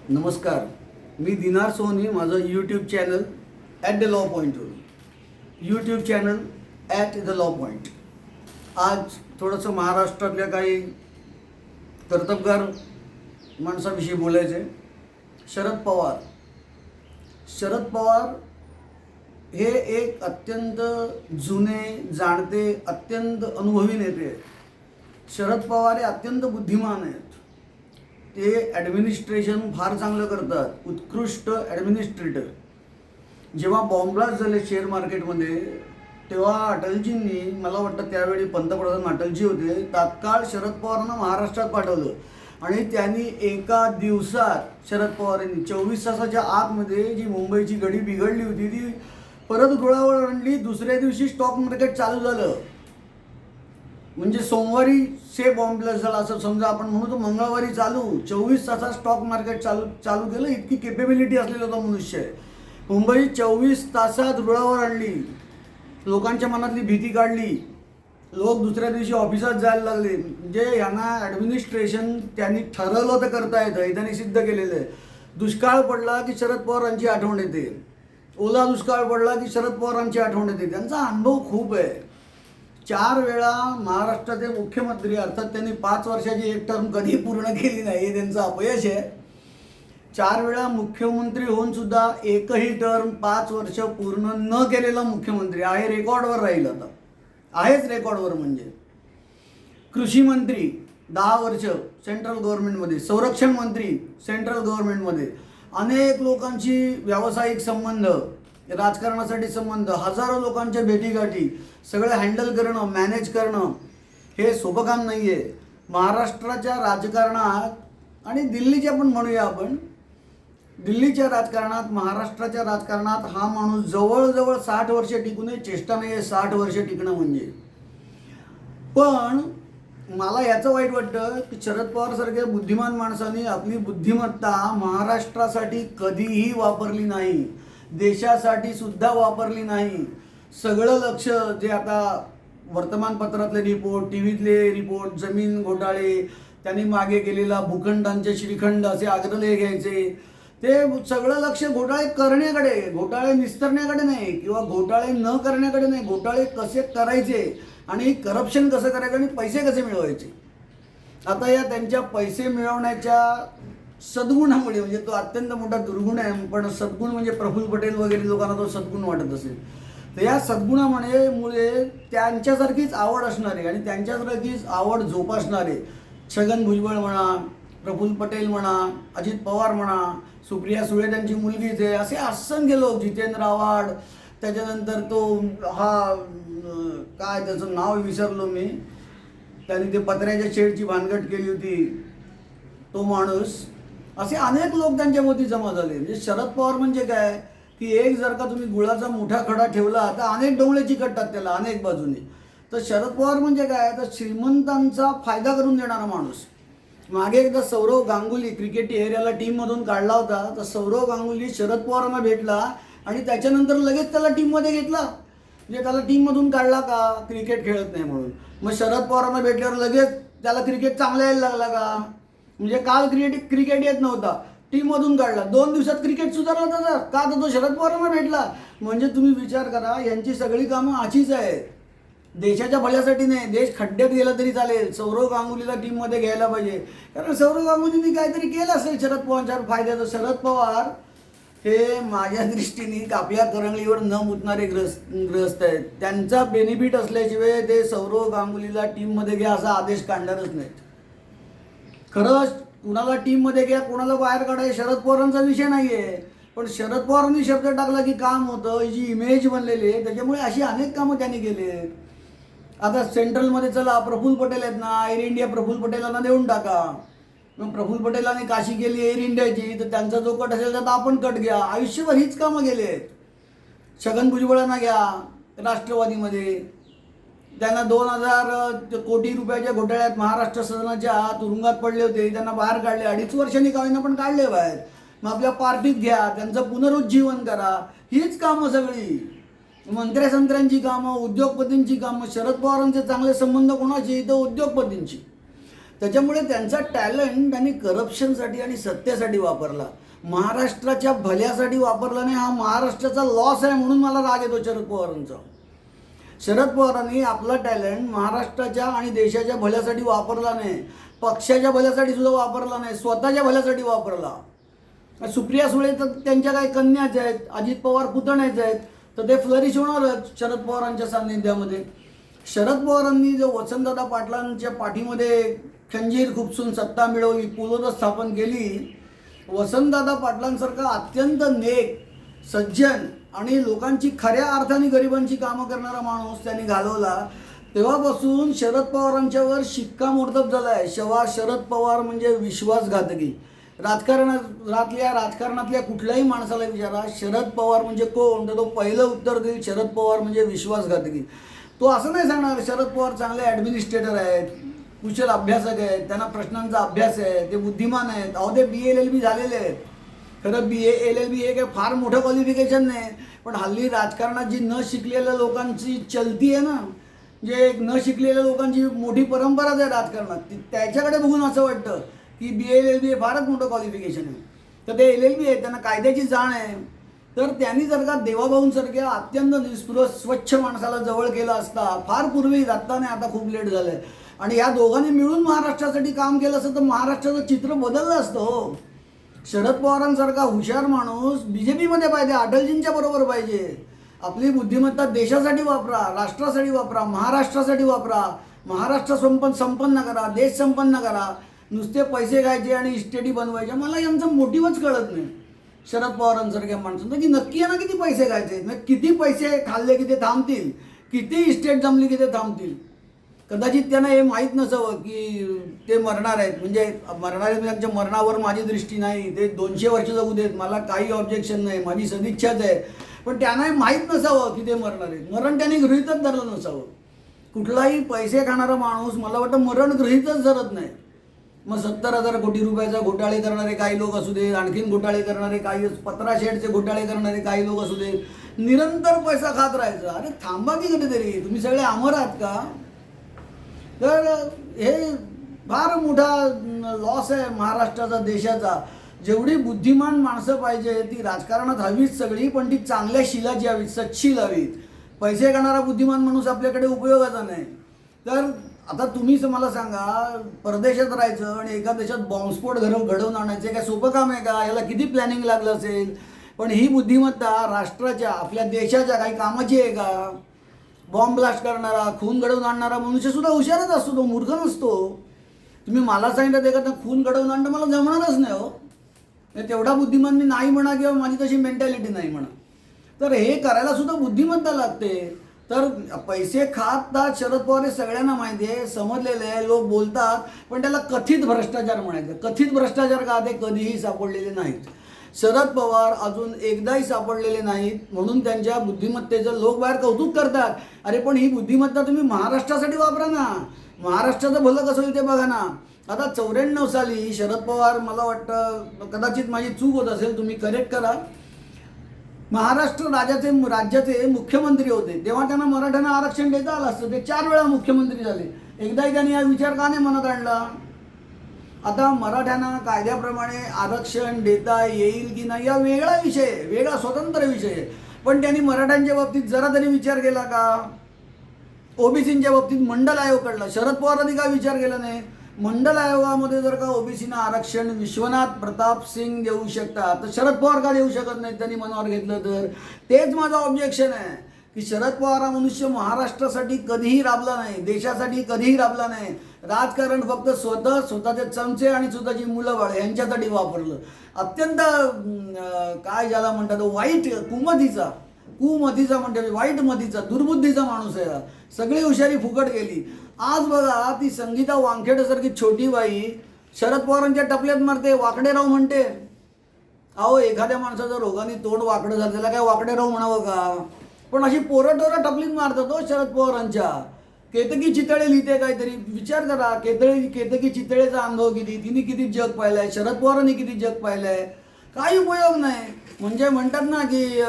नमस्कार, मी दिनार सोनी. माझं YouTube channel at the law पॉईंटवर YouTube channel at the law point. आज थोडंसं महाराष्ट्रातल्या काही कर्तबगार माणसाविषयी बोलायचं आहे. शरद पवार हे एक अत्यंत जुने, जाणते, अत्यंत अनुभवी नेते आहेत. शरद पवार हे अत्यंत बुद्धिमान आहेत. ते ॲडमिनिस्ट्रेशन फार चांगलं करतात, उत्कृष्ट ॲडमिनिस्ट्रेटर. जेव्हा बॉम्बलास्ट झाले शेअर मार्केटमध्ये तेव्हा अटलजींनी, मला वाटतं त्यावेळी पंतप्रधान अटलजी होते, तात्काळ शरद पवारांना महाराष्ट्रात पाठवलं आणि त्यांनी एका दिवसात शरद पवारांनी 24 तासाच्या आतमध्ये जी मुंबईची गडी बिघडली होती ती परत रुळावर आणली. दुसऱ्या दिवशी स्टॉक मार्केट चालू झालं. म्हणजे सोमवारी बॉम्ब ब्लास्ट झाला असं समजा, आपण म्हणू तर मंगळवारी चालू 24 तासात स्टॉक मार्केट चालू केलं. इतकी केपेबिलिटी असलेला होता मनुष्य आहे. मुंबई 24 तासात रुळावर आणली, लोकांच्या मनातली भीती काढली, लोक दुसऱ्या दिवशी ऑफिसात जायला लागले. म्हणजे यांना ॲडमिनिस्ट्रेशन त्यांनी ठरवलं तर करता येतं, हे त्यांनी सिद्ध केलेलं आहे. दुष्काळ पडला की शरद पवारांची आठवण येते, ओला दुष्काळ पडला की शरद पवारांची आठवण येते. त्यांचा अनुभव खूप आहे. 4 वेळा महाराष्ट्राचे मुख्यमंत्री, अर्थात त्यांनी 5 वर्षाची एक टर्म कधी पूर्ण केली नाही, हे त्यांचं अपयश आहे. 4 वेळा मुख्यमंत्री होऊन सुद्धा एकही टर्म 5 वर्ष पूर्ण न केलेला मुख्यमंत्री आहे. रेकॉर्डवर राहील, आता आहेच रेकॉर्डवर. म्हणजे कृषी मंत्री 10 वर्ष सेंट्रल गव्हर्नमेंटमध्ये, संरक्षण मंत्री सेंट्रल गव्हर्नमेंटमध्ये, अनेक लोकांची व्यावसायिक संबंध, राजकारणासाठी संबंध, हजारो लोकांच्या भेटीगाठी, सगळं हँडल करणं, मॅनेज करणं हे सोपं काम नाही आहे. महाराष्ट्राच्या राजकारणात आणि दिल्लीच्या पण म्हणूया आपण, दिल्लीच्या राजकारणात, महाराष्ट्राच्या राजकारणात हा माणूस जवळजवळ 60 वर्ष टिकून, चेष्टा नाही आहे 60 वर्ष टिकणं म्हणजे. पण मला याचं वाईट वाटतं की शरद पवारसारख्या बुद्धिमान माणसाने आपली बुद्धिमत्ता महाराष्ट्रासाठी कधीही वापरली नाही, देशासाठी सुद्धा वापरली नाही. सगळं लक्ष जे आता वर्तमानपत्रातले रिपोर्ट, टी व्हीतले रिपोर्ट, जमीन घोटाळे, त्यांनी मागे केलेला भूखंडांचे श्रीखंड असे आग्रह घ्यायचे, ते सगळं लक्ष घोटाळे करण्याकडे, घोटाळे निस्तरण्याकडे नाही किंवा घोटाळे न करण्याकडे नाही, घोटाळे कसे करायचे आणि करप्शन कसं करायचं आणि पैसे कसे मिळवायचे. आता या त्यांच्या पैसे मिळवण्याच्या सद्गुणामुळे, म्हणजे तो अत्यंत मोठा दुर्गुण आहे, पण सद्गुण म्हणजे प्रफुल्ल पटेल वगैरे लोकांना तो सद्गुण वाटत असेल, तर या सद्गुणामुळे त्यांच्यासारखीच आवड असणारे आणि त्यांच्यासारखीच आवड जोपासणारे छगन भुजबळ म्हणा, प्रफुल्ल पटेल म्हणा, अजित पवार म्हणा, सुप्रिया सुळे त्यांची मुलगीच आहे, असे असंख्य लोक, जितेंद्र आव्हाड, त्याच्यानंतर तो हा काय त्याचं नाव विसरलो मी, त्यांनी ते पत्र्याच्या शेडची भानगड केली होती तो माणूस, असे अनेक लोक त्यांच्यामध्ये जमा झाले. म्हणजे शरद पवार म्हणजे काय की एक जर का तुम्ही गुळाचा मोठा खडा ठेवला तर अनेक डोंगळे चिकटतात त्याला अनेक बाजूने. तर शरद पवार म्हणजे काय, तर श्रीमंतांचा फायदा करून देणारा माणूस. मागे एकदा सौरव गांगुली क्रिकेट एरियाला टीममधून काढला होता, तर सौरव गांगुली शरद पवारांना भेटला आणि त्याच्यानंतर लगेच त्याला टीममध्ये घेतला. म्हणजे त्याला टीममधून काढला का, क्रिकेट खेळत नाही म्हणून. मग शरद पवारांना भेटल्यावर लगेच त्याला क्रिकेट चांगला यायला लागला का, म्हणजे काल क्रिकेट येत नव्हता, टीममधून काढला, 2 दिवसात क्रिकेट सुधारला त्याचा का, तर तो शरद पवारांना भेटला. म्हणजे तुम्ही विचार करा, यांची सगळी कामं अशीच आहेत, देशाच्या भल्यासाठी नाही. देश खड्ड्यात गेला तरी चालेल, सौरव गांगुलीला टीममध्ये घ्यायला पाहिजे, कारण सौरव गांगुलींनी काहीतरी केलं असेल शरद पवारांच्या फायद्याचं. शरद पवार हे माझ्या दृष्टीने कापया करंगलीवर न मुतणारे ग्रस्त आहेत. त्यांचा बेनिफिट असल्याशिवाय ते सौरव गांगुलीला टीममध्ये घ्या असा आदेश काढणारच नाहीत. खरंच कुणाला टीममध्ये घ्या, कुणाला बाहेर काढा, शरद पवारांचा विषय नाही आहे, पण शरद पवारांनी शब्द टाकला की काम होतं. ही जी इमेज बनलेली आहे त्याच्यामुळे अशी अनेक कामं त्यांनी केली आहेत. आता सेंट्रलमध्ये चला, प्रफुल्ल पटेल आहेत ना, एअर इंडिया प्रफुल्ल पटेलांना देऊन टाका. मग प्रफुल्ल पटेलांनी काशी केली एअर इंडियाची, तर त्यांचा जो कट असेल तर आपण कट घ्या. आयुष्यभर हीच कामं केली आहेत. छगन भुजबळांना घ्या राष्ट्रवादीमध्ये, त्यांना 2000 कोटी रुपयाच्या घोटाळ्यात महाराष्ट्र सदनाच्या तुरुंगात पडले होते, त्यांना बाहेर काढले, 2.5 वर्षांनी काहींना पण काढले बाहेर. मग आपल्या पार्टीत घ्या, त्यांचं पुनरुज्जीवन करा. हीच कामं सगळी, मंत्र्यांची कामं, उद्योगपतींची कामं. शरद पवारांचे चांगले संबंध कोणाची, तर उद्योगपतींची. त्याच्यामुळे त्यांचा टॅलेंट त्यांनी करप्शनसाठी आणि सत्तेसाठी वापरला, महाराष्ट्राच्या भल्यासाठी वापरला नाही. हा महाराष्ट्राचा लॉस आहे, म्हणून मला राग येतो शरद पवारांचा. शरद पवारांनी आपला टॅलेंट महाराष्ट्राच्या आणि देशाच्या भल्यासाठी वापरला नाही, पक्षाच्या भल्यासाठी सुद्धा वापरला नाही, स्वतःच्या भल्यासाठी वापरला. सुप्रिया सुळे तर त्यांच्या काही कन्याच आहेत, अजित पवार पुतण्याच आहेत, तर ते फ्लरिश होणारच शरद पवारांच्या सान्निध्यामध्ये. शरद पवारांनी जो वसंतदादा पाटलांच्या पाठीमध्ये खंजीर खुपसून सत्ता मिळवली, पुलोद स्थापन केली, वसंतदादा पाटलांसारखा अत्यंत नेक, सज्जन आणि लोकांची खऱ्या अर्थाने गरिबांची कामं करणारा माणूस त्यांनी घालवला. तेव्हापासून शरद पवारांच्यावर शिक्कामोर्तब झाला आहे. शरद पवार म्हणजे विश्वासघातकी. राजकारणातल्या कुठल्याही माणसाला विचारा शरद पवार म्हणजे कोण, तर तो पहिलं उत्तर देईल शरद पवार म्हणजे विश्वासघातकी. तो असं नाही सांगणार शरद पवार चांगले ॲडमिनिस्ट्रेटर आहेत, कुशल अभ्यासक आहेत, त्यांना प्रश्नांचा अभ्यास आहे, ते बुद्धिमान आहेत. अहो ते BA LLB झालेले आहेत. खरं BA LLB हे काही फार मोठं क्वालिफिकेशन नाही, पण हल्ली राजकारणात जी न शिकलेल्या लोकांची चलती आहे ना, जे न शिकलेल्या लोकांची मोठी परंपराच आहे राजकारणात, त्याच्याकडे बघून असं वाटतं की BA LLB हे फारच मोठं क्वालिफिकेशन आहे. तर ते LLB आहे, त्यांना कायद्याची जाण आहे. तर त्यांनी जर का देवाभाऊंसारख्या अत्यंत निस्पृह स्वच्छ माणसाला जवळ केलं असता, फार पूर्वी जाता नाही, आता खूप लेट झालं आहे, आणि या दोघांनी मिळून महाराष्ट्रासाठी काम केलं असतं तर महाराष्ट्राचं चित्र बदललं असतं. हो, शरद पवारांसारखा हुशार माणूस BJPमध्ये पाहिजे, अटलजींच्या बरोबर पाहिजे. आपली बुद्धिमत्ता देशासाठी वापरा, राष्ट्रासाठी वापरा, महाराष्ट्रासाठी वापरा. महाराष्ट्र संपन्न करा, देश संपन्न करा. नुसते पैसे घ्यायचे आणि इस्टेटी बनवायचे, मला यांचं मोटिव्हच कळत नाही शरद पवारांसारख्या माणसांचं, की नक्की यांना किती पैसे घ्यायचे, किती पैसे खाल्ले की ते थांबतील, किती इस्टेट जमली की ते थांबतील. कदाचित त्यांना हे माहीत नसावं की ते मरणार आहेत. म्हणजे मरणार आहेत, त्यांच्या मरणावर माझी दृष्टी नाही, ते 200 वर्ष जगू देत, मला काही ऑब्जेक्शन नाही, माझी सदिच्छाच आहे. पण त्यांना हे माहीत नसावं की ते मरणार आहेत. मरण त्यांनी गृहीतच धरलं नसावं. कुठलाही पैसे खाणारा माणूस मला वाटतं मरण गृहीतच धरत नाही. मग 70,000 कोटी रुपयाचा घोटाळे करणारे काही लोक असू दे, आणखीन घोटाळे करणारे काही, 15 शेडचे घोटाळे करणारे काही लोक असू दे, निरंतर पैसा खात राहायचं. अरे थांबा की कधीतरी, तुम्ही सगळे अमर आहात का? तर हे फार मोठा लॉस आहे महाराष्ट्राचा, देशाचा. जेवढी बुद्धिमान माणसं पाहिजे ती राजकारणात हवीच सगळी, पण ती चांगल्या शिलाची हवीत, सच्शील हवीत. पैसे करणारा बुद्धिमान माणूस आपल्याकडे उपयोगाचा नाही. तर आता तुम्हीच मला सांगा, परदेशात राहायचं आणि एका देशात बॉम्बस्फोट घडवून आणायचे काय सोपं काम आहे का? याला किती प्लॅनिंग लागलं असेल. पण ही बुद्धिमत्ता राष्ट्राच्या, आपल्या देशाच्या काही कामाची आहे का? बॉम्ब ब्लास्ट करणारा, खून घडवून आणणारा मनुष्यसुद्धा हुशारच असतो, तो मूर्ख नसतो. तुम्ही मला सांगितलं ते का खून घडवून आणणं मला जमणारच नाही. हो, तेवढा बुद्धिमान मी नाही म्हणा, किंवा माझी तशी मेंटॅलिटी नाही म्हणा. तर हे करायला सुद्धा बुद्धिमत्ता लागते. तर पैसे खातात शरद पवार हे सगळ्यांना माहिती आहे, समजलेलं आहे, लोक बोलतात, पण त्याला कथित भ्रष्टाचार म्हणायचं. कथित भ्रष्टाचार का? ते कधीही सापडलेले नाहीत. शरद पवार अजून एकदाही सापडलेले नाहीत, म्हणून त्यांच्या बुद्धिमत्तेचं लोक बाहेर कौतुक करतात. अरे पण ही बुद्धिमत्ता तुम्ही महाराष्ट्रासाठी वापरा ना, महाराष्ट्राचं भलं कसं होईल ते बघा ना. आता 94 साली शरद पवार, मला वाटतं कदाचित माझी चूक होत असेल, तुम्ही करेक्ट करा, महाराष्ट्र राज्याचे मुख्यमंत्री होते. तेव्हा त्यांना मराठ्यांना आरक्षण देता आलं असतं. ते 4 वेळा मुख्यमंत्री झाले, एकदाही त्यांनी हा विचार का नाही मनात आणला? आता मराठ्यांना कायद्याप्रमाणे आरक्षण देता येईल की नाही या वेगळा विषय, वेगळा स्वतंत्र विषय. पण त्यांनी मराठ्यांच्या बाबतीत जरा तरी विचार केला का? ओबीसींच्या बाबतीत मंडल आयोग काढला, शरद पवारांनी का विचार केला नाही? मंडल आयोगामध्ये जर का ओबीसीना आरक्षण विश्वनाथ प्रताप सिंग देऊ शकतात, तर शरद पवार का देऊ शकत नाहीत? त्यांनी मनावर घेतलं तर. तेच माझं ऑब्जेक्शन आहे की शरद पवार हा मनुष्य महाराष्ट्रासाठी कधीही राबला नाही, देशासाठी कधीही राबला नाही. राजकारण फक्त स्वतःचे चमचे आणि स्वतःची मुलं बाळ यांच्यासाठी वापरलं. अत्यंत काय ज्याला म्हणतात वाईट, कुमतीचा म्हणतात, वाईट मतीचा, दुर्बुद्धीचा माणूस आहे. सगळी हुशारी फुकट गेली. आज बघा ती संगीता वानखेडेसारखी छोटी बाई शरद पवारांच्या टपल्यात मारते, वाकडेराव म्हणते. अहो एखाद्या माणसाचं रोगाने तोंड वाकडं झालं त्याला काय वाकडेराव म्हणावं का? पण अशी पोरं टपलीत मारतात हो शरद पवारांच्या. केतकी चितळे लिहिते काहीतरी, विचार करा, केतकी चितळेचा अनुभव किती, तिने किती जग पाहिलंय, शरद पवारांनी किती जग पाहिलंय. काही उपयोग नाही. म्हणजे म्हणतात ना की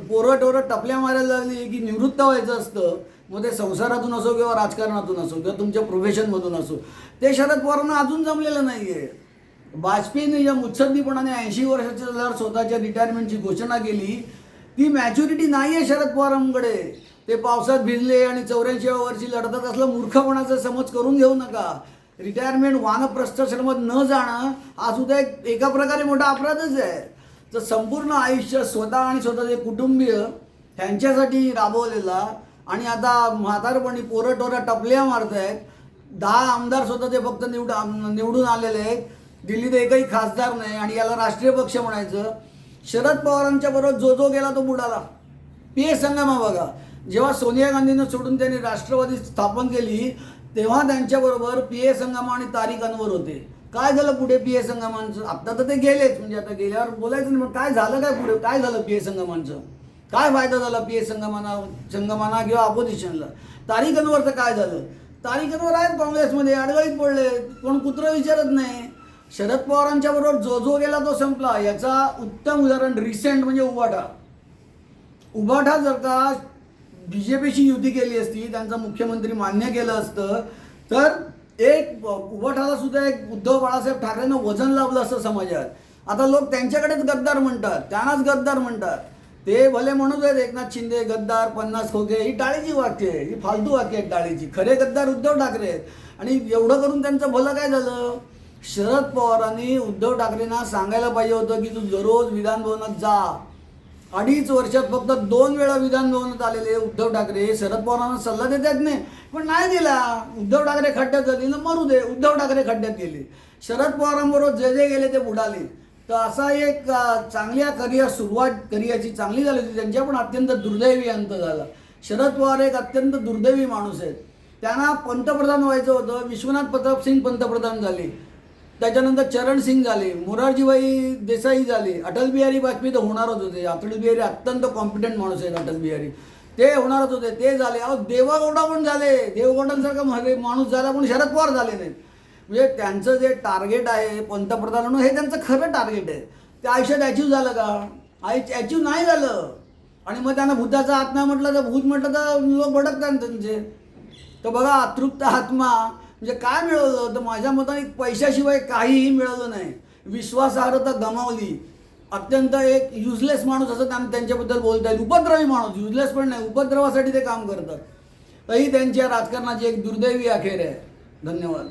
पोरं टपल्या मारायला लागली की निवृत्त व्हायचं असतं. मग ते संसारातून असो किंवा राजकारणातून असो किंवा तुमच्या प्रोफेशनमधून असो, ते शरद पवारांना अजून जमलेलं नाही आहे. वाजपेयीने या मुत्सद्दीपणाने 80 वर्षाच्या झाल्यावर स्वतःच्या रिटायरमेंटची घोषणा केली, ती मॅच्युरिटी नाही आहे शरद पवारांकडे. ते पावसात भिजले आणि 84व्या वर्षी लढतात असलं मूर्खपणाचा समज करून घेऊ नका. रिटायरमेंट वानप्रस्थाश्रमात न जाणं हा सुद्धा एका प्रकारे मोठा अपराधच आहे. तर संपूर्ण आयुष्य स्वतः आणि स्वतःचे कुटुंबीय ह्यांच्यासाठी राबवलेला आणि आता म्हातारपणी पोरटोरा टपल्या मारत आहेत. 10 आमदार स्वतःचे फक्त निवडून आलेले आहेत. दिल्लीत एकही खासदार नाही आणि याला राष्ट्रीय पक्ष म्हणायचं. शरद पवारांच्या बरोबर जो गेला तो बुडाला. पी.ए. संगमा बघा, जेव्हा सोनिया गांधींना सोडून त्यांनी राष्ट्रवादी स्थापन केली तेव्हा त्यांच्याबरोबर पी.ए. संगमा आणि तारिक अनवर होते. काय झालं पुढे पी.ए. संगमांचं? आत्ता तर ते गेलेच, म्हणजे आता गेल्यावर बोलायचं नाही, मग काय झालं काय पुढे? काय झालं पी.ए. संगमांचं? काय फायदा झाला पी.ए. संगमांना किंवा अपोजिशनला? तारिक अनवरचं काय झालं? तारिक अनवर आहेत काँग्रेसमध्ये, अडगळीत पडले, कोण कुत्रं विचारत नाही. शरद पवारांच्या बरोबर जो गेला तो संपला. याचा उत्तम उदाहरण रिसेंट म्हणजे उबाठा जर का BJPशी युती केली असती, त्यांचा मुख्यमंत्री मान्य केलं असतं, तर एक उबाठाला सुद्धा एक उद्धव बाळासाहेब ठाकरेंना वजन लावलं असतं समाजात. आता लोक त्यांच्याकडेच गद्दार म्हणतात, त्यांनाच गद्दार म्हणतात. ते भले म्हणत आहेत एकनाथ शिंदे गद्दार, 50 खोके, ही टाळीची वाक्य आहे, ही फालतू वाक्य आहेत टाळीची. खरे गद्दार उद्धव ठाकरे आहेत. आणि एवढं करून त्यांचं भलं काय झालं? शरद पवारांनी उद्धव ठाकरेंना सांगायला पाहिजे होतं की तू दररोज विधानभवनात जा. 2.5 वर्षात फक्त 2 वेळा विधानभवनात आलेले उद्धव ठाकरे शरद पवारांना सल्ला देतात नाही, पण नाही दिला. उद्धव ठाकरे खड्ड्यात झाली ना, मरू दे, उद्धव ठाकरे खड्ड्यात गेले. शरद पवारांबरोबर जे गेले ते बुडाले. तर असा एक चांगल्या सुरुवात करिअरची चांगली झाली होती त्यांच्या, पण अत्यंत दुर्दैवी अंत झाला. शरद पवार एक अत्यंत दुर्दैवी माणूस आहेत. त्यांना पंतप्रधान व्हायचं होतं. विश्वनाथ प्रताप सिंग पंतप्रधान झाले, त्याच्यानंतर चरण सिंग झाले, मोरारजीभाई देसाई झाले, अटल बिहारी वाजपेयी तर होणारच होते. अटल बिहारी अत्यंत कॉम्पिटंट माणूस आहेत. अटल बिहारी ते होणारच होते, ते झाले. अहो देवेगौडा पण झाले, देवेगौडांसारखा माणूस झाला, पण शरद पवार झाले नाहीत. म्हणजे त्यांचं जे टार्गेट आहे पंतप्रधान म्हणून, हे त्यांचं खरं टार्गेट आहे. ते आयुष्यात अचीव झालं का? अचीव नाही झालं. आणि मग त्यांना भूताचा आत्मा म्हटलं तर भूत म्हटलं तर लोक भडकतात त्यांचे. तर बघा, अतृप्त आत्मा म्हणजे काय मिळवलं? तर माझ्या मताने पैशाशिवाय काहीही मिळवलं नाही. विश्वासार्हता गमावली. अत्यंत एक युजलेस माणूस असं त्यांच्याबद्दल बोलता येईल. उपद्रवी माणूस, युजलेस पण नाही, उपद्रवासाठी ते काम करतात. तरी त्यांच्या राजकारणाची एक दुर्दैवी अखेर आहे. धन्यवाद.